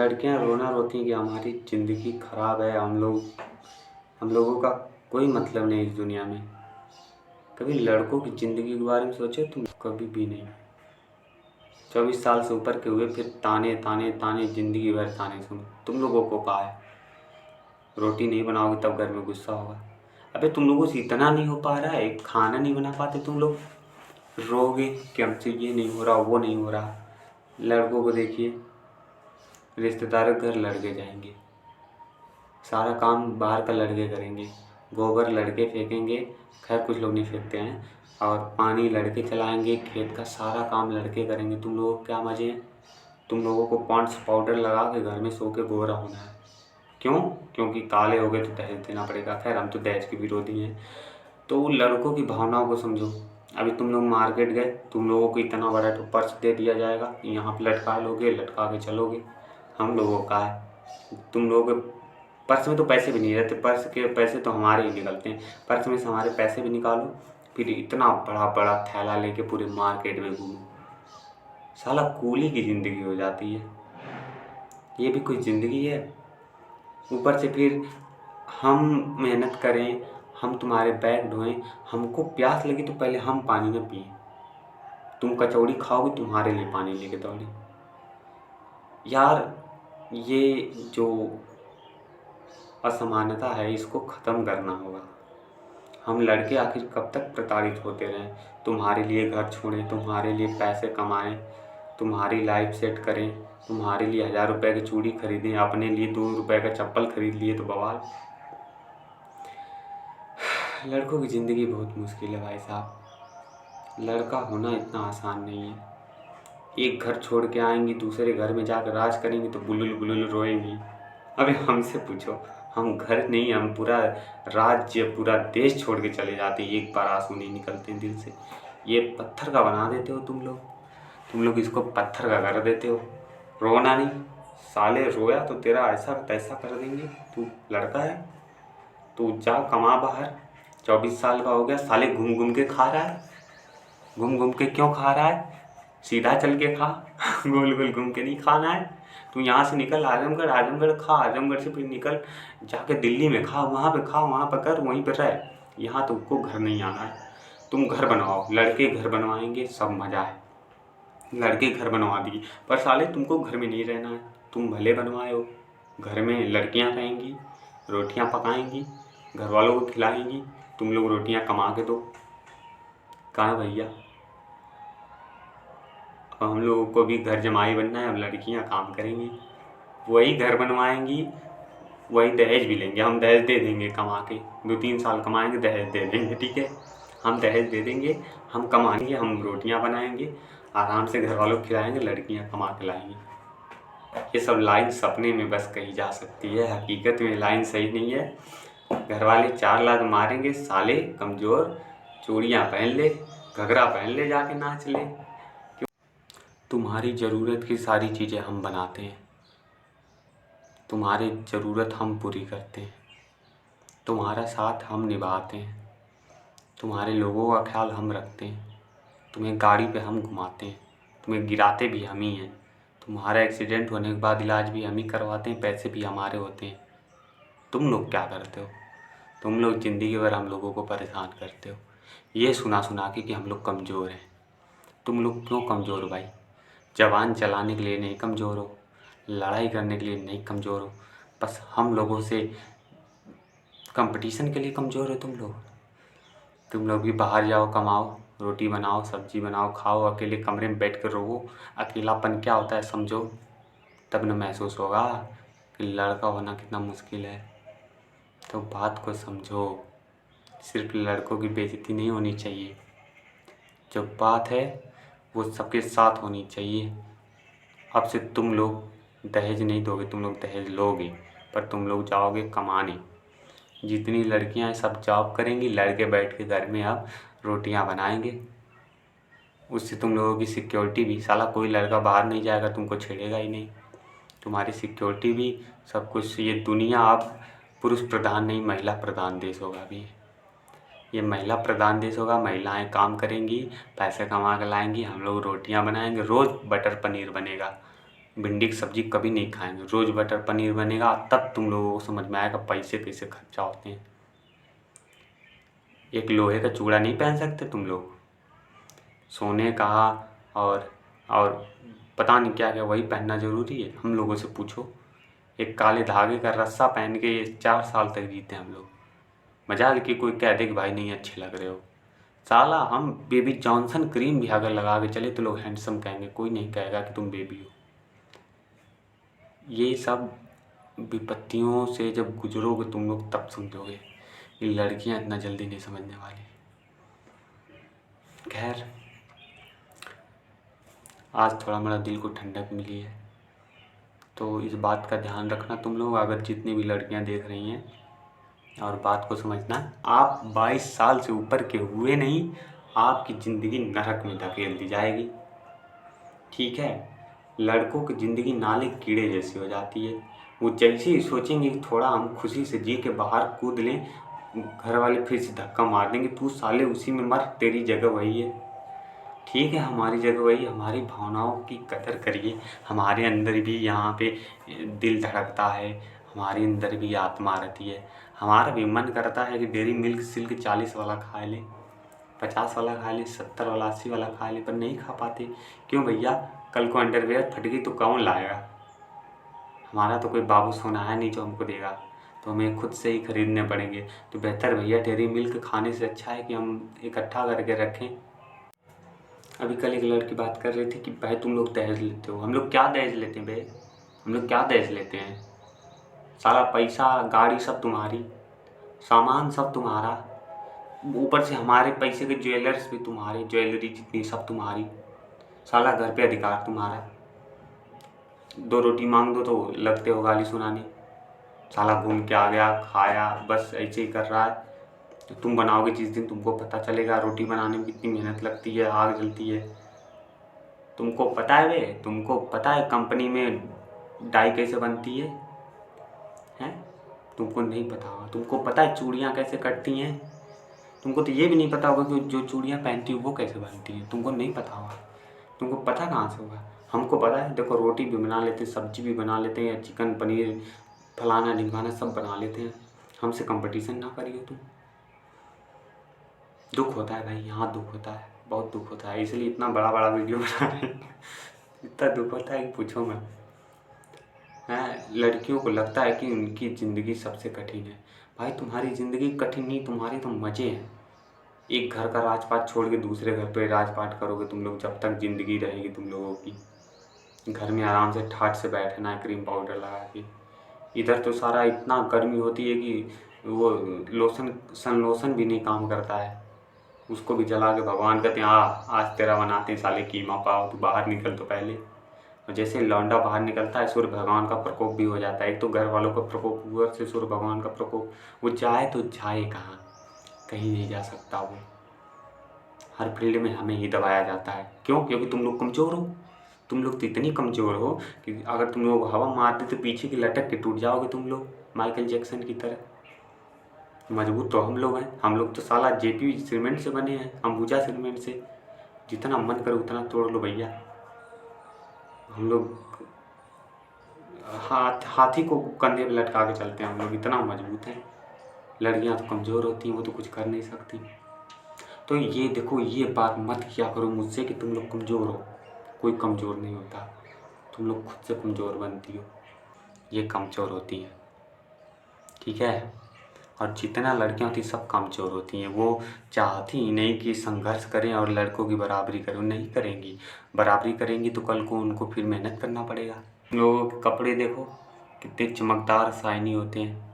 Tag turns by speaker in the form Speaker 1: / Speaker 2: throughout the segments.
Speaker 1: लड़कियां रोना रोती हैं कि हमारी ज़िंदगी ख़राब है, हम लोगों का कोई मतलब नहीं इस दुनिया में। कभी लड़कों की ज़िंदगी के बारे में सोचे तुम? कभी भी नहीं। 24 साल से ऊपर के हुए फिर ताने ताने ताने, ज़िंदगी भर ताने सुनो। तुम लोगों को कहा है रोटी नहीं बनाओगे तब घर में गुस्सा होगा। अबे तुम लोगों से इतना नहीं हो पा रहा है, खाना नहीं बना पाते तुम लोग, रोगे कि हमसे ये नहीं हो रहा वो नहीं हो रहा। लड़कों को देखिए, रिश्तेदारों के घर लड़के जाएंगे, सारा काम बाहर का लड़के करेंगे, गोबर लड़के फेंकेंगे, खैर कुछ लोग नहीं फेंकते हैं, और पानी लड़के चलाएंगे, खेत का सारा काम लड़के करेंगे। तुम लोगों को क्या मज़े हैं? तुम लोगों को पॉन्ड्स पाउडर लगा के घर में सो के गोरा होना है। क्यों? क्योंकि काले हो गए तो दहेज देना पड़ेगा। खैर हम तो दहेज के विरोधी हैं। तो लड़कों की भावनाओं को समझो। अभी तुम लोग मार्केट गए, तुम लोगों को इतना बड़ा तो पर्स दे दिया जाएगा, यहाँ पे लटका लोगे, लटका के चलोगे। हम लोगों का है, तुम लोगों के पर्स में तो पैसे भी नहीं रहते, पर्स के पैसे तो हमारे ही निकलते हैं। पर्स में से हमारे पैसे भी निकालो, फिर इतना बड़ा बड़ा थैला लेके पूरे मार्केट में घूमो। साला कूली की ज़िंदगी हो जाती है। ये भी कोई ज़िंदगी है? ऊपर से फिर हम मेहनत करें, हम तुम्हारे बैग ढोएं, हमको प्यास लगी तो पहले हम पानी न पिए। तुम कचौड़ी खाओगे, तुम्हारे लिए पानी लेके दौड़े। यार ये जो असमानता है इसको ख़त्म करना होगा। हम लड़के आखिर कब तक प्रताड़ित होते रहें? तुम्हारे लिए घर छोड़ें, तुम्हारे लिए पैसे कमाएं, तुम्हारी लाइफ सेट करें, तुम्हारे लिए 1000 रुपये की चूड़ी खरीदें, अपने लिए 2 रुपये का चप्पल खरीद लिए तो बवाल। लड़कों की ज़िंदगी बहुत मुश्किल है भाई साहब। लड़का होना इतना आसान नहीं है। एक घर छोड़ के आएंगी, दूसरे घर में जाकर राज करेंगी तो बुलुल बुलुल रोएंगी। अबे हमसे पूछो, हम घर नहीं, हम पूरा राज्य, पूरा देश छोड़ के चले जाते, एक बार आंसू नहीं निकलते दिल से। ये पत्थर का बना देते हो तुम लोग इसको पत्थर का कर देते हो। रोना नहीं, साले रोया तो तेरा ऐसा तैसा कर देंगे। तू लड़का है, तू जा कमा बाहर। 24 साल का हो गया, साले घूम घूम के खा रहा है। घूम घूम के क्यों खा रहा है? सीधा चल के खा गोल गोल घूम के नहीं खाना है। तू यहाँ से निकल आजमगढ़, आजमगढ़ खा, आजमगढ़ से फिर निकल जाके दिल्ली में खा, वहाँ पे खा, वहाँ पे कर, वहीं पे रह। यहाँ तुमको घर नहीं आना है। तुम घर बनवाओ, लड़के घर बनवाएंगे, सब मज़ा है। लड़के घर बनवा दिए, पर साले तुमको घर में नहीं रहना है। तुम भले बनवाए हो, घर में लड़कियाँ रहेंगी, रोटियाँ पकाएंगी, घर वालों को खिलाएंगी, तुम लोग रोटियाँ कमा के दो। कहाँ भैया? अब हम लोगों को भी घर जमाई बनना है, अब लड़कियां काम करेंगी, वही घर बनवाएंगी, वही दहेज भी लेंगे। हम दहेज दे देंगे कमा के, 2-3 साल कमाएंगे, दहेज दे देंगे। ठीक है, हम दहेज दे देंगे, हम कमाएंगे, हम रोटियां बनाएंगे, आराम से घर वालों को खिलाएंगे, लड़कियां कमा के लाएंगी। ये सब लाइन सपने में बस कही जा सकती है, हकीकत में लाइन सही नहीं है। घर वाले 4 लाख मारेंगे, साले कमज़ोर, चूड़ियाँ पहन ले, घघरा पहन ले, जाके नाच ले। तुम्हारी ज़रूरत की सारी चीज़ें हम बनाते हैं, तुम्हारी ज़रूरत हम पूरी करते हैं, तुम्हारा साथ हम निभाते हैं, तुम्हारे लोगों का ख्याल हम रखते हैं, तुम्हें गाड़ी पे हम घुमाते हैं, तुम्हें गिराते भी हम ही हैं, तुम्हारा एक्सीडेंट होने के बाद इलाज भी हम ही करवाते हैं, पैसे भी हमारे होते हैं। तुम लोग क्या करते हो? तुम लोग ज़िंदगी भर हम लोगों को परेशान करते हो, ये सुना सुना के कि हम लोग कमज़ोर हैं। तुम लोग क्यों कमज़ोर हो भाई? जवान चलाने के लिए नहीं कमज़ोर हो, लड़ाई करने के लिए नहीं कमज़ोर हो, बस हम लोगों से कंपटीशन के लिए कमज़ोर हो तुम लोग भी बाहर जाओ, कमाओ, रोटी बनाओ, सब्जी बनाओ, खाओ, अकेले कमरे में बैठ कर रहो। अकेलापन क्या होता है समझो, तब न महसूस होगा कि लड़का होना कितना मुश्किल है। तो बात को समझो, सिर्फ लड़कों की बेइज्जती नहीं होनी चाहिए, जो बात है वो सबके साथ होनी चाहिए। अब से तुम लोग दहेज नहीं दोगे, तुम लोग दहेज लोगे, पर तुम लोग जाओगे कमाने। जितनी लड़कियां हैं सब जॉब करेंगी, लड़के बैठ के घर में अब रोटियां बनाएंगे। उससे तुम लोगों की सिक्योरिटी भी, साला कोई लड़का बाहर नहीं जाएगा, तुमको छेड़ेगा ही नहीं, तुम्हारी सिक्योरिटी भी, सब कुछ। ये दुनिया अब पुरुष प्रधान नहीं, महिला प्रधान देश होगा। अभी ये महिला प्रधान देश होगा, महिलाएं काम करेंगी, पैसे कमा कर लाएंगी, हम लोग रोटियां बनाएंगे, रोज़ बटर पनीर बनेगा, भिंडी की सब्जी कभी नहीं खाएंगे। रोज़ बटर पनीर बनेगा, तब तुम लोगों को समझ में आएगा पैसे कैसे खर्चा होते हैं। एक लोहे का चूड़ा नहीं पहन सकते तुम लोग, सोने का और पता नहीं क्या क्या वही पहनना ज़रूरी है। हम लोगों से पूछो, एक काले धागे का रस्सा पहन के 4 साल तक जीते हम लोग। मजाल कि कोई कह दे कि भाई नहीं अच्छे लग रहे हो। साला हम बेबी जॉनसन क्रीम भी अगर लगा के चले तो लोग हैंडसम कहेंगे, कोई नहीं कहेगा कि तुम बेबी हो। ये सब विपत्तियों से जब गुजरोगे तुम लोग तब समझोगे, ये लड़कियां इतना जल्दी नहीं समझने वाली। खैर, आज थोड़ा मेरा दिल को ठंडक मिली है, तो इस बात का ध्यान रखना तुम लोग, अगर जितनी भी लड़कियां देख रही हैं, और बात को समझना, आप 22 साल से ऊपर के हुए नहीं, आपकी ज़िंदगी नरक में धकेल दी जाएगी। ठीक है, लड़कों की ज़िंदगी नाले कीड़े जैसी हो जाती है। वो जैसे ही सोचेंगे कि थोड़ा हम खुशी से जी के बाहर कूद लें, घर वाले फिर से धक्का मार देंगे, तू साले उसी में मर, तेरी जगह वही है। ठीक है, हमारी जगह वही, हमारी भावनाओं की कदर करिए। हमारे अंदर भी यहाँ पे दिल धड़कता है, हमारे अंदर भी आत्मा रहती है। हमारा भी मन करता है कि डेयरी मिल्क सिल्क 40 वाला खा लें, 50 वाला खा लें, 70 वाला 80 वाला खा लें, पर नहीं खा पाते। क्यों भैया, कल को अंडरवेयर फट गई तो कौन लाएगा? हमारा तो कोई बाबू सोना है नहीं जो हमको देगा, तो हमें खुद से ही खरीदने पड़ेंगे। तो बेहतर भैया डेयरी मिल्क खाने से अच्छा है कि हम इकट्ठा करके रखें। अभी कल एक लड़की बात कर रही थी कि भाई तुम लोग दहेज लेते हो। हम लोग क्या दहेज लेते हैं भाई? हम लोग क्या दहेज लेते हैं? सारा पैसा गाड़ी सब तुम्हारी, सामान सब तुम्हारा, ऊपर से हमारे पैसे के ज्वेलर्स भी तुम्हारे, ज्वेलरी जितनी सब तुम्हारी, साला घर पे अधिकार तुम्हारा। 2 रोटी मांग दो तो लगते हो गाली सुनाने, साला घूम के आ गया, खाया, बस ऐसे ही कर रहा है। तो तुम बनाओगे जिस दिन तुमको पता चलेगा रोटी बनाने में कितनी मेहनत लगती है, आग जलती है। तुमको पता है तुमको पता है कंपनी में डाई कैसे बनती है? हैं? तुमको नहीं पता होगा। तुमको पता है चूड़ियाँ कैसे कटती हैं? तुमको तो ये भी नहीं पता होगा कि जो चूड़ियाँ पहनती हो वो कैसे बनती हैं। तुमको नहीं पता होगा। तुमको पता कहाँ से होगा? हमको पता है। देखो, रोटी भी बना लेते हैं, सब्जी भी बना लेते हैं, चिकन पनीर फलाना ढिमकाना सब बना लेते हैं। हमसे कंपटीशन ना करिए तुम। दुख होता है भाई, यहाँ दुख होता है, बहुत दुख होता है, इसलिए इतना बड़ा बड़ा वीडियो बना रहे हैं। इतना दुख होता है कि पूछो मत। हैं, लड़कियों को लगता है कि उनकी ज़िंदगी सबसे कठिन है। भाई तुम्हारी ज़िंदगी कठिन नहीं, तुम्हारी तो मज़े हैं। एक घर का राजपाट छोड़ के दूसरे घर पे राजपाट करोगे तुम लोग, जब तक ज़िंदगी रहेगी तुम लोगों की। घर में आराम से ठाट से बैठना है, क्रीम पाउडर लगा के। इधर तो सारा इतना गर्मी होती है कि वो सन लोशन भी नहीं काम करता है, उसको भी जला के भगवान कहते हैं आज तेरा बनाते हैं साले कीमा पाव, तू बाहर निकल तो पहले। और जैसे लौंडा बाहर निकलता है, सूर्य भगवान का प्रकोप भी हो जाता है। एक तो घर वालों का प्रकोप, ऊपर से सूर्य भगवान का प्रकोप। वो जाए तो जाए कहाँ? कहीं नहीं जा सकता वो। हर फील्ड में हमें ही दबाया जाता है। क्यों? क्योंकि तुम लोग कमज़ोर हो। तुम लोग तो इतनी कमज़ोर हो कि अगर तुम लोग हवा मारते तो पीछे की लटक के टूट जाओगे तुम लोग, माइकल जैक्सन की तरह। मजबूत तो हम लोग हैं। हम लोग तो साला जेपी सीमेंट से बने हैं, अंबुजा सीमेंट से। जितना मन करे उतना तोड़ लो भैया। हम लोग हाथी को कंधे पे लटका के चलते हैं, हम लोग इतना मजबूत हैं। लड़कियां तो कमज़ोर होती हैं, वो तो कुछ कर नहीं सकती। तो ये देखो, ये बात मत किया करो मुझसे कि तुम लोग कमज़ोर हो। कोई कमज़ोर नहीं होता, तुम लोग खुद से कमज़ोर बनती हो। ये कमज़ोर होती हैं, ठीक है? और जितना लड़कियां होती सब कमज़ोर होती हैं। वो चाहती ही नहीं कि संघर्ष करें और लड़कों की बराबरी करें। नहीं करेंगी, बराबरी करेंगी तो कल को उनको फिर मेहनत करना पड़ेगा। तुम लोगों के कपड़े देखो कितने चमकदार शाइनी होते हैं।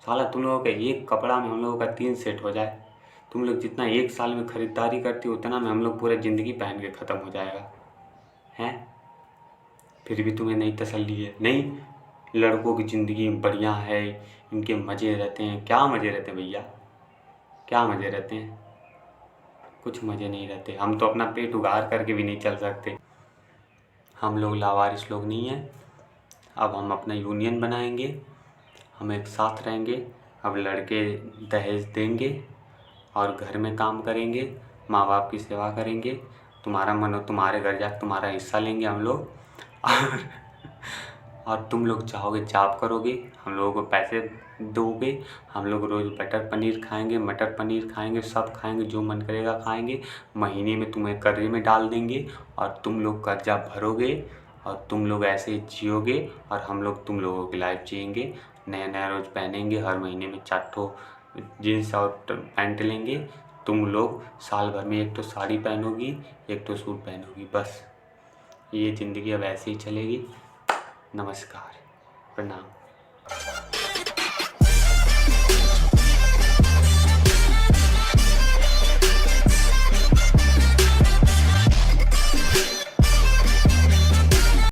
Speaker 1: साला तुम लोगों का एक कपड़ा में हम लोगों का 3 सेट हो जाए। तुम लोग जितना 1 साल में ख़रीदारी करती हो उतना में हम लोग पूरा ज़िंदगी पहन के ख़त्म हो जाएगा। हैं? फिर भी तुम्हें नहीं तसल्ली है? नहीं, लड़कों की ज़िंदगी बढ़िया है, इनके मज़े रहते हैं। क्या मज़े रहते हैं भैया? क्या मज़े रहते हैं? कुछ मज़े नहीं रहते। हम तो अपना पेट उगार करके भी नहीं चल सकते। हम लोग लावारिस लोग नहीं हैं। अब हम अपना यूनियन बनाएंगे, हम एक साथ रहेंगे। अब लड़के दहेज देंगे और घर में काम करेंगे, माँ बाप की सेवा करेंगे। तुम्हारा मन हो तुम्हारे घर जाकर तुम्हारा हिस्सा लेंगे हम लोग। और और तुम लोग चाहोगे जॉब करोगे, हम लोगों को पैसे दोगे, हम लोग रोज़ बटर पनीर खाएंगे, मटर पनीर खाएंगे, सब खाएंगे, जो मन करेगा खाएंगे। महीने में तुम्हें कर्जे में डाल देंगे और तुम लोग कर्जा भरोगे और तुम लोग ऐसे ही जियोगे और हम लोग तुम लोगों की लाइफ जिएंगे। नया नया रोज़ पहनेंगे, हर महीने में 4 ठो जीन्स और पैंट लेंगे। तुम लोग साल भर में 1 ठो साड़ी पहनोगी, 1 ठो सूट पहनोगी, बस। ये ज़िंदगी अब ऐसे ही चलेगी। नमस्कार, प्रणाम।